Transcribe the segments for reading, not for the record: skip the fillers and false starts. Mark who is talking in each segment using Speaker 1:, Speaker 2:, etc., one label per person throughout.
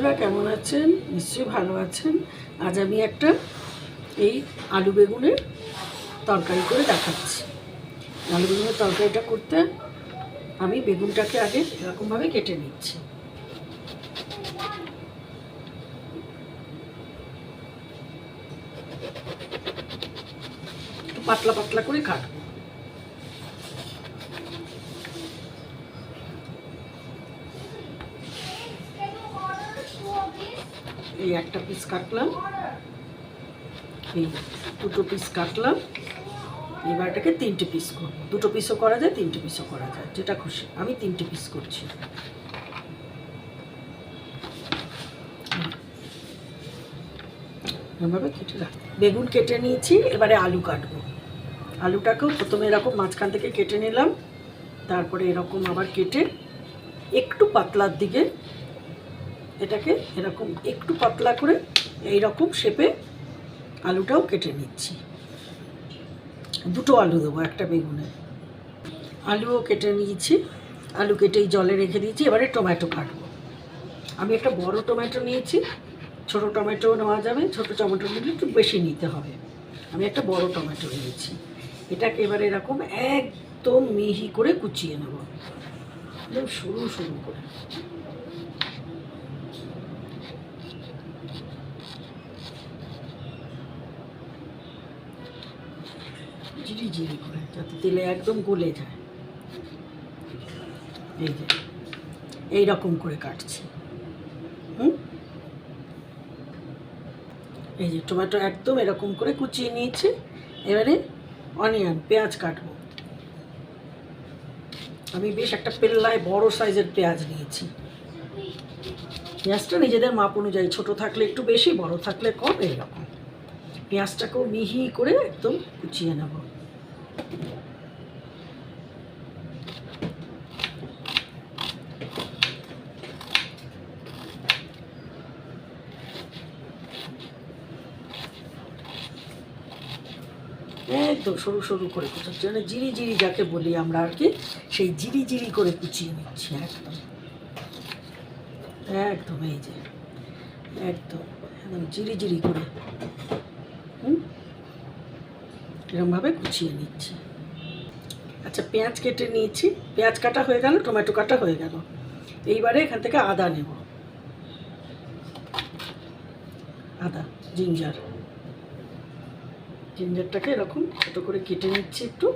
Speaker 1: আপনারা কেমন আছেন? নিশ্চয়ই ভালো আছেন। আজ আমি একটা এই আলু বেগুনের তরকারি করে দেখাচ্ছি। আলু বেগুনের তরকারিটা করতে আমি বেগুনটাকে আগে এরকমভাবে কেটে নিচ্ছি। একটু পাতলা পাতলা করে কাটবো। এই একটা পিস কাটলাম, এই দুটো পিস কাটলাম। এবার এটাকে 3টে পিস করব। 2টো পিসও করা যায়, 3টে পিসও করা যায়, যেটা খুশি। আমি 3টে পিস করছি। এভাবে কেটে রাখ। বেগুন কেটে নিয়েছি, এবারে আলু কাটবো। আলুটাকেও প্রথমে এরকম মাঝখান থেকে কেটে নিলাম, তারপরে এরকম আবার কেটে একটু পাতলার দিকে এটাকে এরকম একটু পাতলা করে এইরকম শেপে আলুটাও কেটে নিচ্ছি। 2টো আলু দেবো একটা বেগুনে। আলুও কেটে নিয়েছি, আলু কেটেই জলে রেখে দিয়েছি। এবারে টমেটো কাটবো। আমি একটা বড় টমেটো নিয়েছি, ছোটো টমেটোও নেওয়া যাবে। ছোটো টমেটো নিলে একটু বেশি নিতে হবে। আমি একটা বড় টমেটো নিয়েছি। এটাকে এবারে এরকম একদম মিহি করে কুচিয়ে নেব, একদম সরু সরু করে। জিরি জিরি করে, যাতে তেলে একদম গলে যায়। এই যে এইরকম করে কাটছি। এই যে টমেটো একদম এরকম করে কুচিয়ে নিয়েছি। এবারে অনিয়ন, পেঁয়াজ কাটবো। আমি বেশ একটা পেল্লায় বড় সাইজের পেঁয়াজ নিয়েছি। পেঁয়াজটা নিজেদের মাপ অনুযায়ী, ছোটো থাকলে একটু বেশি, বড় থাকলে কম। এইরকম পেঁয়াজটাকেও মিহি করে একদম কুচিয়ে নেব। একদম সরু সরু করে কুচাচ্ছি, মানে জিরি জিরি যাকে বলি আমরা আর কি, সেই জিরি জিরি করে কুচিয়ে নিচ্ছি একদম একদম। এই যে একদম একদম জিরি জিরি করে এরকমভাবে কুচিয়ে নিচ্ছি। আচ্ছা, পেঁয়াজ কেটে নিয়েছি, পেঁয়াজ কাটা হয়ে গেল, টমেটো কাটা হয়ে গেল। এইবারে এখান থেকে আদা নেব। আদা, জিঞ্জারটাকে এরকম ছোটো করে কেটে নিচ্ছি একটু,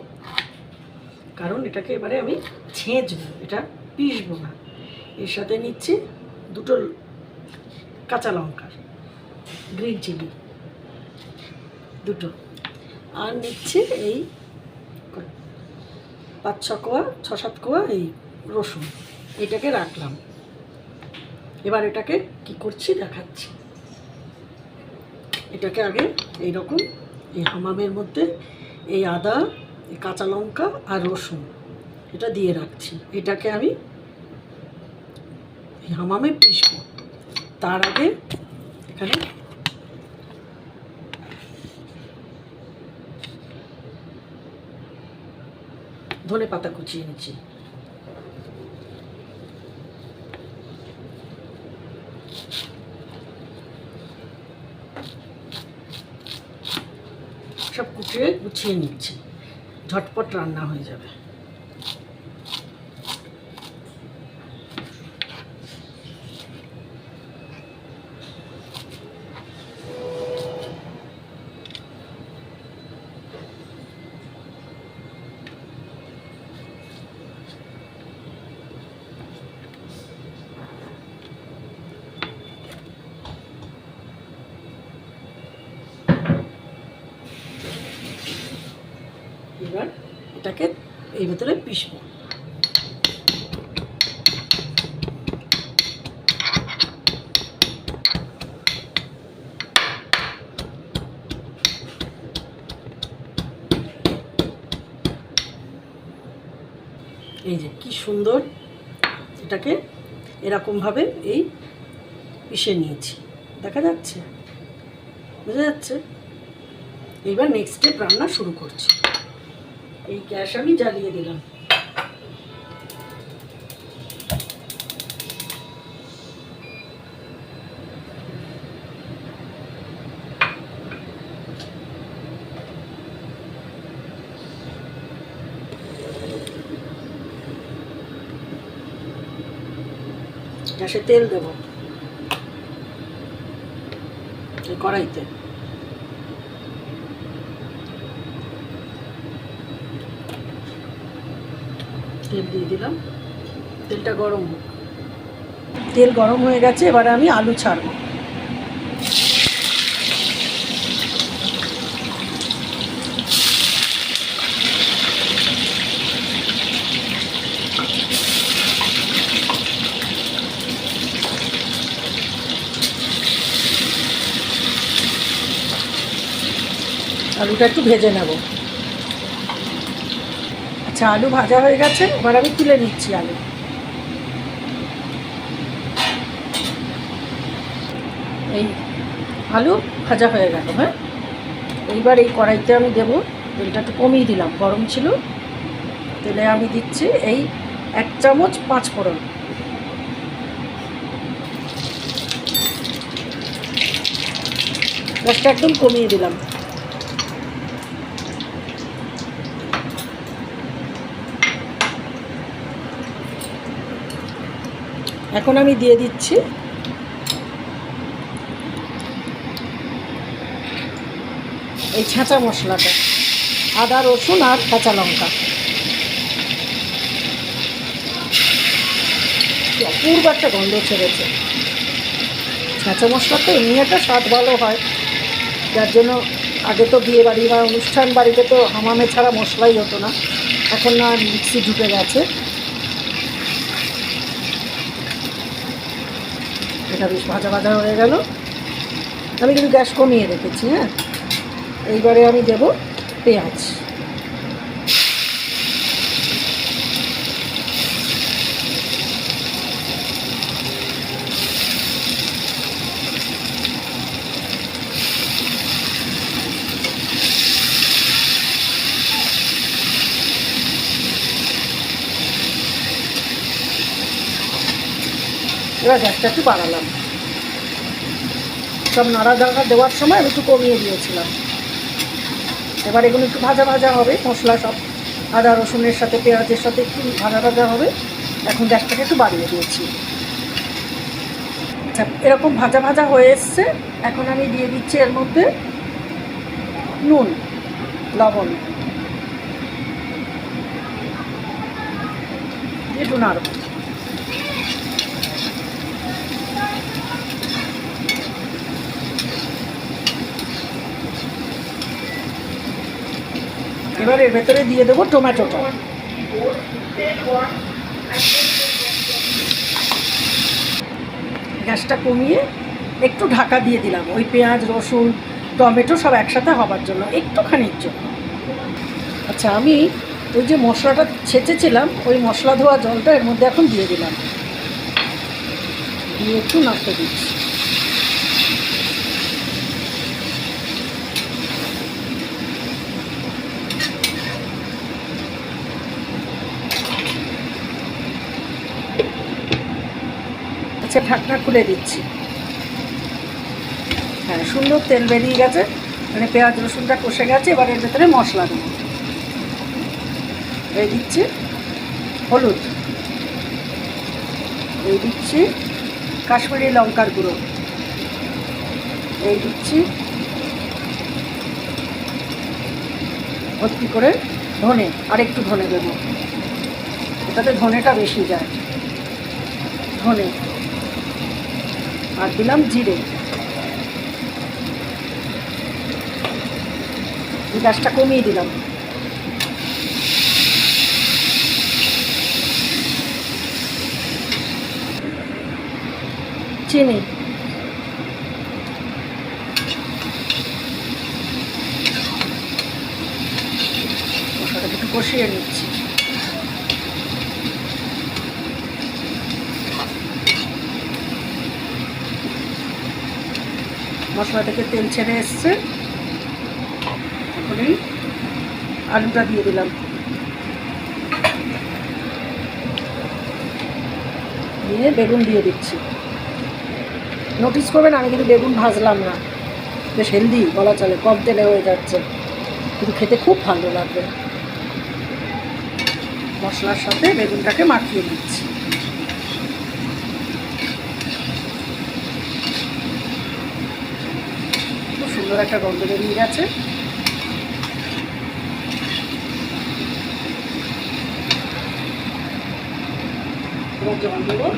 Speaker 1: কারণ এটাকে এবারে আমি ছেঁচবো, এটা পিষবো না। এর সাথে নিচ্ছি 2টো কাঁচা লঙ্কা, গ্রিন চিলি 2টো, আর নিচ্ছি এই 5-6 কোয়া এই রসুন। এটাকে রাখলাম। এবার এটাকে কি করছি দেখাচ্ছি। এটাকে আগে এইরকম এই হামামের মধ্যে এই আদা, এই কাঁচা লঙ্কা আর রসুন এটা দিয়ে রাখছি। এটাকে আমি এই হামামে পিষবো। তার আগে এখানে ধনে পাতা কুচিয়ে নিচ্ছি। সব গুছিয়ে নিচ্ছি, ঝটপট রান্না হয়ে যাবে। এবার এটাকে এই ভেতরে পিষবো। এই যে কি সুন্দর এটাকে এরকমভাবে এই পিষে নিয়েছি, দেখা যাচ্ছে, বোঝা যাচ্ছে। এইবার নেক্সট স্টেপ রান্না শুরু করছি। এই গ্যাস আমি জ্বালিয়ে দিলাম। গ্যাসে তেল দেবো এই কড়াইতে। তেল দিয়ে দিলাম, তেলটা গরম হোক। তেল গরম হয়ে গেছে, এবারে আমি আলু ছাড়বো। আলুটা একটু ভেজে নেব। আচ্ছা, আলু ভাজা হয়ে গেছে, এবার আমি তুলে নিচ্ছি আলু। এই আলু ভাজা হয়ে গেল। হ্যাঁ, এইবার এই কড়াইতে আমি দেবো, তেলটা একটু কমিয়ে দিলাম, গরম ছিল। তেলে আমি দিচ্ছি এই 1 চামচ 5 ফোড়ন। গ্যাসটা একদম কমিয়ে দিলাম। এখন আমি দিয়ে দিচ্ছি এই ছাঁচা মশলাটা, আদা রসুন আর কাঁচা লঙ্কা। অপূর্ব একটা গন্ধ ছেড়েছে। ছাঁচা মশলা তো এমনি একটা স্বাদ ভালো হয়, যার জন্য আগে তো বিয়ে বাড়ি বা অনুষ্ঠান বাড়িতে তো হামামে ছাড়া মশলাই হতো না, এখন না মিক্সি ঢুকে গেছে। এটা বেশ ভাজা ভাজা হয়ে গেল। আমি কিন্তু গ্যাস কমিয়ে রেখেছি। হ্যাঁ, এইবারে আমি দেব পেঁয়াজ। এবার গ্যাসটা একটু বাড়ালাম। সব নাড়াচাড়া দেওয়ার সময় আমি একটু কমিয়ে দিয়েছিলাম। এবার এগুলো একটু ভাজা ভাজা হবে, মশলা সব আদা রসুনের সাথে পেঁয়াজের সাথে একটু ভাজা ভাজা হবে। এখন গ্যাসটাকে একটু বাড়িয়ে দিয়েছি। আচ্ছা, এরকম ভাজা ভাজা হয়ে এসছে। এখন আমি দিয়ে দিচ্ছি এর মধ্যে নুন, লবণ, একটু নাড়ব। এবার এর ভেতরে দিয়ে দেবো টমেটোটা। গ্যাসটা কমিয়ে একটু ঢাকা দিয়ে দিলাম, ওই পেঁয়াজ রসুন টমেটো সব একসাথে হবার জন্য, একটুখানির জন্য। আচ্ছা, আমি ওই যে মশলাটা ছেঁচেছিলাম, ওই মশলা ধোয়া জলটা এর মধ্যে এখন দিয়ে দিলাম, দিয়ে একটু নাড়তে দিচ্ছি। আচ্ছা, ঢাকনা খুলে দিচ্ছি। হ্যাঁ, সুন্দর তেল বেরিয়ে গেছে, মানে পেঁয়াজ রসুনটা কষে গেছে। এবার এর ভেতরে মশলা দেবো। এই দিচ্ছি হলুদ, এই দিচ্ছি কাশ্মীরি লঙ্কার গুঁড়ো, এই দিচ্ছি ভর্তি করে ধনে, আর একটু ধনে দেবো, এটাতে ধনেটা বেশি যায়, ধনে। আর দিলাম জিরে। গ্যাসটা কমিয়ে দিলাম। চিনি, মশলাটাকে একটু কষিয়ে নিচ্ছি। মশলা থেকে তেল ছেড়ে এসছে। এখন এই আলুটা দিয়ে দিলাম, দিয়ে বেগুন দিয়ে দিচ্ছি। নোটিস করবেন আমি কিন্তু বেগুন ভাজলাম না, বেশ হেলদি বলা চলে, কম তেলে হয়ে যাচ্ছে, কিন্তু খেতে খুব ভালো লাগবে। মশলার সাথে বেগুনটাকে মাখিয়ে দিচ্ছি। সুন্দর একটা গন্ধ বেরিয়ে গেছে। এবার জল দেবো।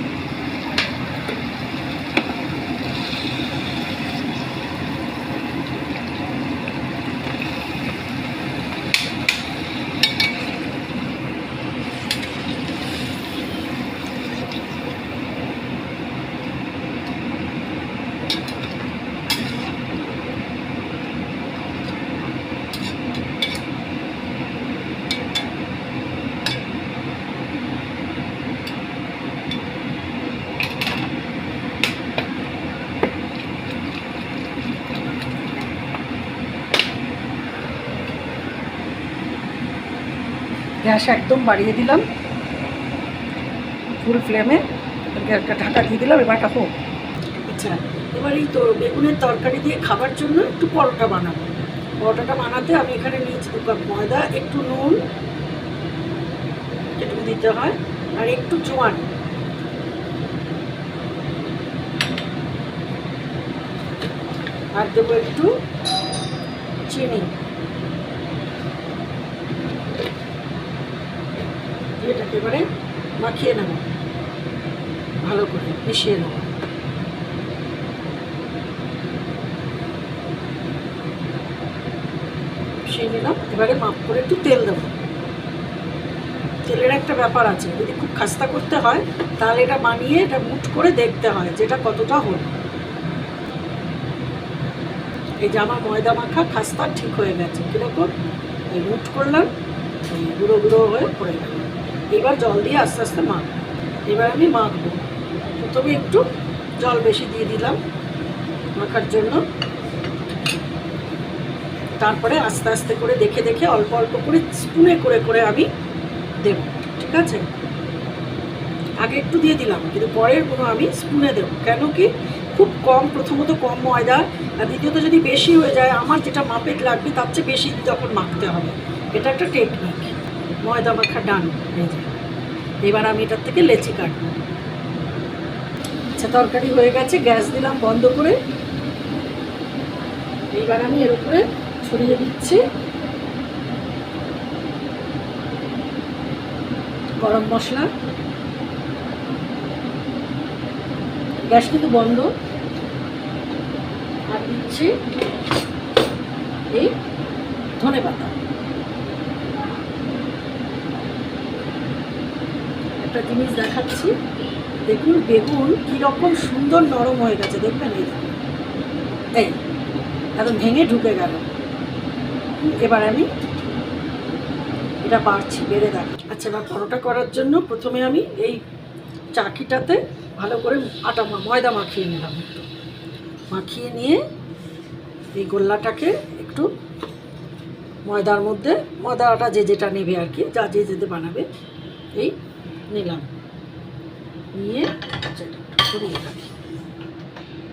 Speaker 1: গ্যাস একদম বাড়িয়ে দিলাম, ফুল ফ্লেমে একটা ঢাকা দিয়ে দিলাম। এবার এটা হোক। আচ্ছা, এবার এই তো বেগুনের তরকারি দিয়ে খাবার জন্য একটু পরোটা বানাবো। পরোটাটা বানাতে আমি এখানে নিয়েছি 2 কাপ ময়দা, একটু নুন যেটুকু দিতে হয়, আর একটু জোয়ান, আর দেবো একটু চিনি। এটাকে এবারে মাখিয়ে নেব, ভালো করে মিশিয়ে নেব। মিশিয়ে নিলাম। এবারে মাপ করে একটু তেল দেবো। তেলের একটা ব্যাপার আছে, যদি খুব খাস্তা করতে হয় তাহলে এটা বানিয়ে এটা মুট করে দেখতে হয় যেটা কতটা হলো। এই যে আমার ময়দা মাখা খাস্তা ঠিক হয়ে গেছে। কীরকম এই মুট করলাম, এই গুঁড়ো গুঁড়ো হয়ে পড়ে গেল। এবার জল দিয়ে আস্তে আস্তে মাখবো। এবার আমি মাখবো। প্রথমে একটু জল বেশি দিয়ে দিলাম মাখার জন্য, তারপরে আস্তে আস্তে করে দেখে দেখে অল্প অল্প করে স্পুনে করে করে আমি দেব। ঠিক আছে, আগে একটু দিয়ে দিলাম, কিন্তু পরের কোনো আমি স্পুনে দেবো। কেন কি, খুব কম, প্রথমত কম ময়দা, আর দ্বিতীয়ত যদি বেশি হয়ে যায় আমার যেটা মাপের লাগবে তার চেয়ে বেশি তখন মাখতে হবে। এটা একটা টেকনিক। ময়দা মাখা ডান হয়ে যায়। এবার আমি এটার থেকে লেচি কাটবো। আচ্ছা, তরকারি হয়ে গেছে, গ্যাস দিলাম বন্ধ করে। এইবার আমি এর উপরে ছড়িয়ে দিচ্ছি গরম মশলা। গ্যাস কিন্তু বন্ধ। আর দিচ্ছি এই ধনেপাতা। একটা জিনিস দেখাচ্ছি, দেখুন বেগুন কীরকম সুন্দর নরম হয়ে গেছে, দেখবেন এই দেখুন, এই একদম ভেঙে ঢুকে গেল। এবার আমি এটা বাড়ছি, বেড়ে দেখ। আচ্ছা, এবার পরোটা করার জন্য প্রথমে আমি এই চাকিটাতে ভালো করে ময়দা মাখিয়ে নিলাম। একটু মাখিয়ে নিয়ে এই গোল্লাটাকে একটু ময়দার মধ্যে, ময়দাটা যে যেটা নেবে আর কি, যা যে যেতে বানাবে, এই নিলাম। নিয়ে সরিয়ে রাখি,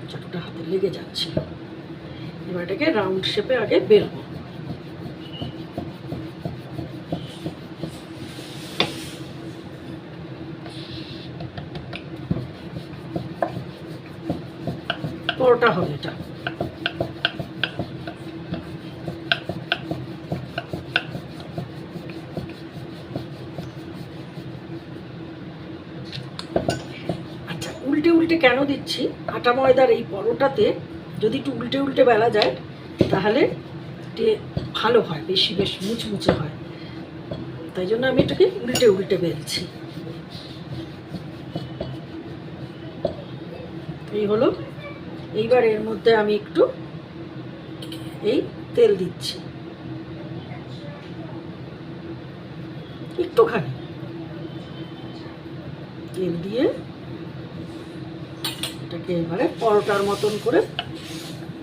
Speaker 1: চাটুটা হাতে লেগে যাচ্ছে। এবার এটাকে রাউন্ড শেপে আগে বেলবো। পরোটা হবে এটা। আচ্ছা, উল্টে উল্টে কেন দিচ্ছি, আটা ময়দার এই পরোটাতে যদি একটু উল্টে উল্টে বেলা যায় তাহলে ভালো হয়, বেশি বেশি মুচমুচে হয়। তাই জন্য আমি এটাকে উল্টে উল্টে বেলছি। এই হলো। এইবার এর মধ্যে আমি একটু এই তেল দিচ্ছি, একটুখানি তেল দিয়ে এটাকে এবারে পরোটার মতন করে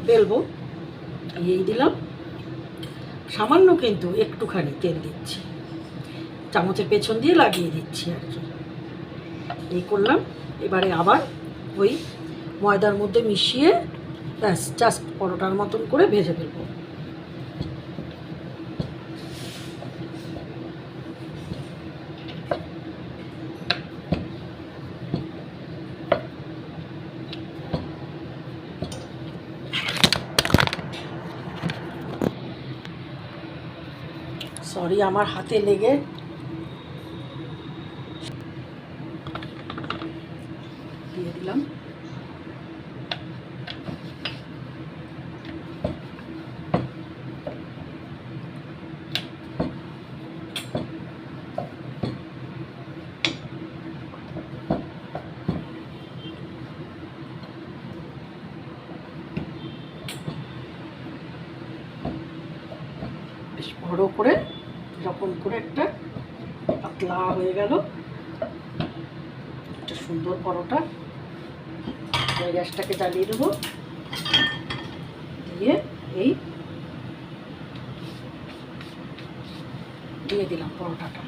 Speaker 1: বেলবো। এই দিলাম সামান্য, কিন্তু একটুখানি তেল দিচ্ছি, চামচের পেছন দিয়ে লাগিয়ে দিচ্ছি আর কি। এই করলাম। এবারে আবার ওই ময়দার মধ্যে মিশিয়ে ব্যাস জাস্ট পরোটার মতন করে ভেজে ফেলবো। সরি আমার হাতে লেগে। দিয়ে দিলাম। বেশ বড় করে এরকম করে একটা পাতলা হয়ে গেল, একটা সুন্দর পরোটা। গ্যাসটাকে জ্বালিয়ে দেবো, দিয়ে এই দিয়ে দিলাম পরোটাটা।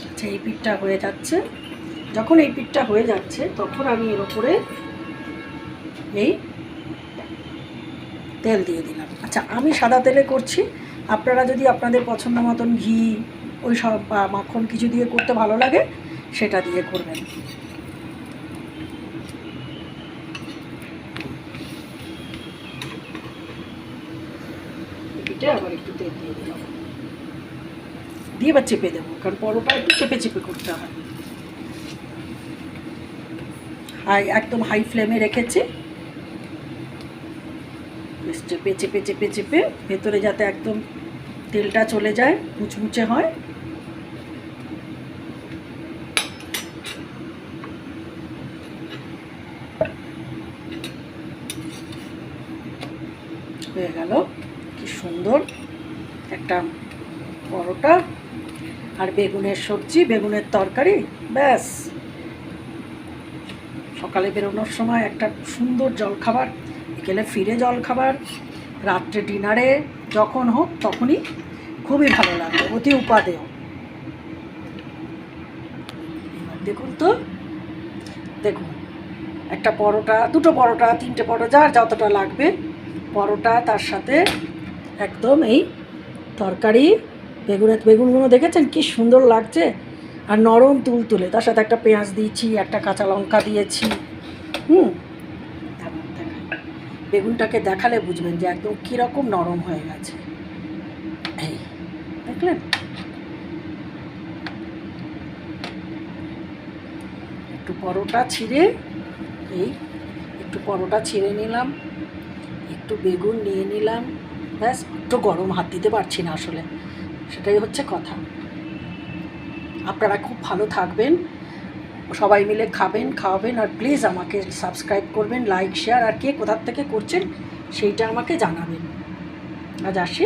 Speaker 1: আচ্ছা, এই পিঠটা হয়ে যাচ্ছে। যখন এই পিঠটা হয়ে যাচ্ছে তখন আমি এর উপরে এই তেল দিয়ে দিলাম। আচ্ছা, আমি সাদা তেলে করছি, আপনারা যদি আপনাদের পছন্দ মতন ঘি ওই সব মাখন কিছু দিয়ে করতে ভালো লাগে সেটা দিয়ে করবেন। পিঠে আবার একটু তেল দিয়ে দিলাম, দিয়ে এবার চেপে দেবো, কারণ পরোটা একটু চেপে চেপে করতে হয়। একদম হাই ফ্লেমে রেখেছি, চেপে চেপে চেপে চেপে ভেতরে যাতে একদম তেলটা চলে যায়, মুচমুচে হয়। হয়ে গেল কি সুন্দর একটা পরোটা আর বেগুনের সবজি, বেগুনের তরকারি। ব্যাস, সকালে বেরোনোর সময় একটা সুন্দর জলখাবার, বিকেলে ফিরে জলখাবার, রাত্রে ডিনারে, যখন হোক তখনই খুবই ভালো লাগবে, অতি উপাদেয়। দেখুন তো, দেখুন একটা পরোটা, দুটো পরোটা, তিনটে পরোটা, যার যতটা লাগবে পরোটা, তার সাথে একদম এই তরকারি, বেগুনগুলো দেখেছেন কি সুন্দর লাগছে, আর নরম তুলতুলে, তার সাথে একটা পেঁয়াজ দিয়েছি, একটা কাঁচা লঙ্কা দিয়েছি। বেগুনটাকে দেখালে বুঝবেন যে একদম কীরকম নরম হয়ে গেছে। এই দেখলেন, একটু পরোটা ছিঁড়ে একটু পরোটা ছিঁড়ে নিলাম, একটু বেগুন নিয়ে নিলাম, ব্যাস। একটু গরম হাত দিতে পারছি না আসলে, সেটাই হচ্ছে কথা। আপনারা খুব ভালো থাকবেন, সবাই মিলে খাবেন, খাওয়াবেন, আর প্লিজ আমাকে সাবস্ক্রাইব করবেন, লাইক শেয়ার, আর কে কোথার থেকে করছেন সেইটা আমাকে জানাবেন। আজ আসি।